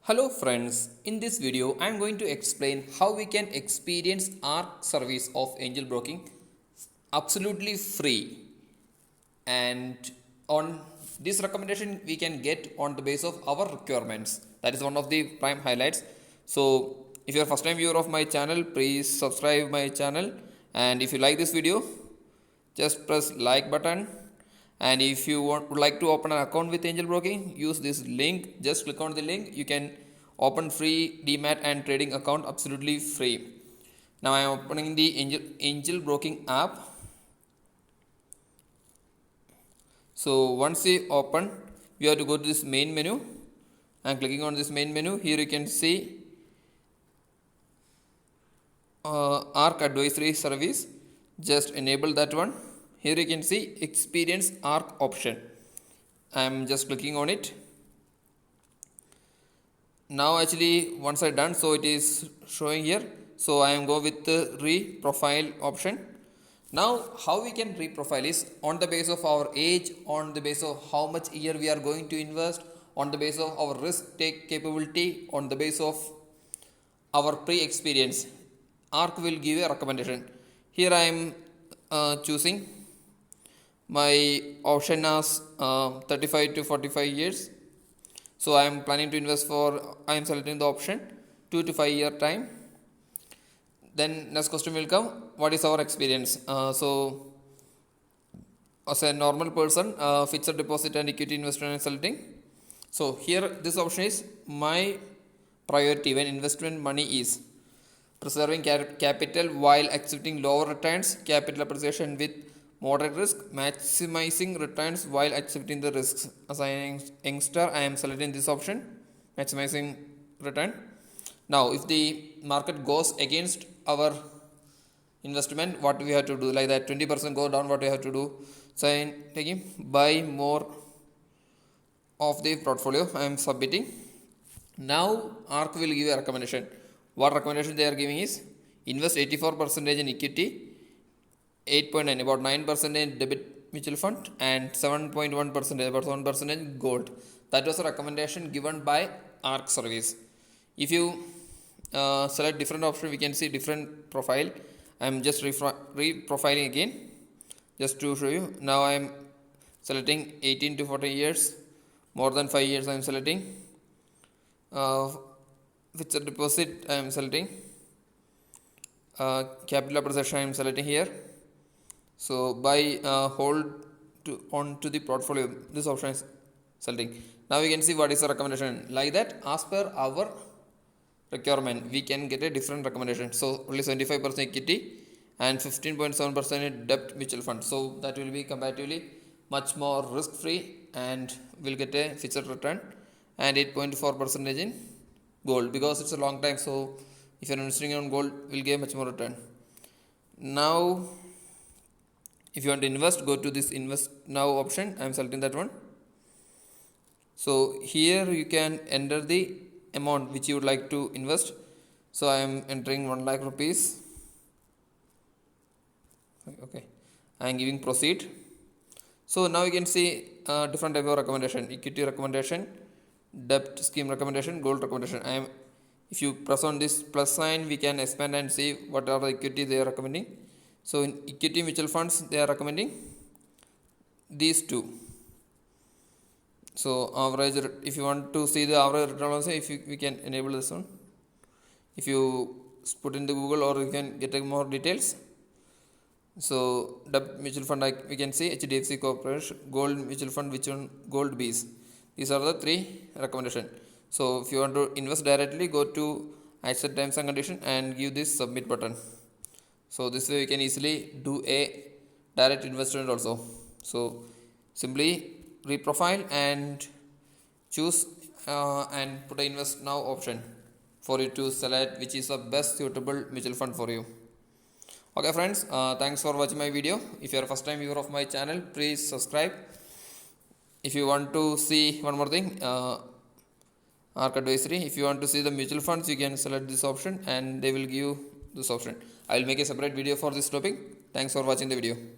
Hello friends, in this video I am going to explain how we can experience ARC service of angel broking absolutely free, and on this recommendation we can get on the base of our requirements. That is one of the prime highlights. So if you are first time viewer of my channel, please subscribe my channel, and if you like this video just press like button. And if you would like to open an account with angel broking, use this link. Just click on the link. You can open free demat and trading account absolutely free. Now I am opening the angel broking app. So once you open, you have to go to this main menu, and clicking on this main menu, here you can see ARC advisory service. Just enable that one. Here you can see experience ARC option. I am just clicking on it. Now actually once I done, so it is showing here. So I am go with the re-profile option. Now how we can re-profile is on the base of our age, on the base of how much year we are going to invest, on the base of our risk take capability, on the base of our pre-experience. ARC will give a recommendation. Here I am choosing my option as 35 to 45 years. So I am planning to invest for, I am selecting the option 2 to 5 year time. Then next question will come, what is our experience? So as a normal person, fixed deposit and equity investment I am selecting. So here this option is my priority when investment money is preserving capital while accepting lower returns, capital appreciation with moderate risk, maximizing returns while accepting the risks. As a youngster, I am selecting this option, maximizing return. Now, if the market goes against our investment, what we have to do? Like that 20% go down, what we have to do? So I am taking buy more of the portfolio. I am submitting. Now, ARC will give a recommendation. What recommendation they are giving is invest 84% in equity, 8.9 about 9% in debit mutual fund, and 7.1% about 1% in gold. That was a recommendation given by ARC service. If you select different option, we can see different profile. I am just re-profiling again just to show you. Now I am selecting 18 to 40 years, more than 5 years I am selecting. Fixed deposit I am selecting, capital appreciation I am selecting here. So buy hold to on to the portfolio, this option is selecting. Now we can see what is the recommendation. Like that, as per our requirement, we can get a different recommendation. So only 75% equity and 15.7% in debt mutual fund. So that will be comparatively much more risk free and will get a fixed return, and 8.4% in gold because it's a long time. So if you're investing on gold, will get much more return. Now if you want to invest, go to this invest now option. I am selecting that one. So here you can enter the amount which you would like to invest. So I am entering 1 lakh rupees. Okay, I am giving proceed. So now you can see different type of recommendation: equity recommendation, debt scheme recommendation, gold recommendation. If you press on this plus sign, we can expand and see what are the equity they are recommending. So in equity mutual funds, they are recommending these two. So average, if you want to see the average return also, we can enable this one. If you put in the Google, or you can get more details. So debt mutual fund, we can see HDFC Corporation, gold mutual fund, which one? Gold Bees. These are the 3 recommendation. So if you want to invest directly, go to accept terms and condition and give this submit button. So this way we can easily do a direct investment also. So simply re-profile and choose and put a invest now option for you to select which is the best suitable mutual fund for you. Okay friends, thanks for watching my video. If you are first time viewer of my channel, please subscribe. If you want to see one more thing, ARC advisory, if you want to see the mutual funds, you can select this option and they will give you this option. I will make a separate video for this topic. Thanks for watching the video.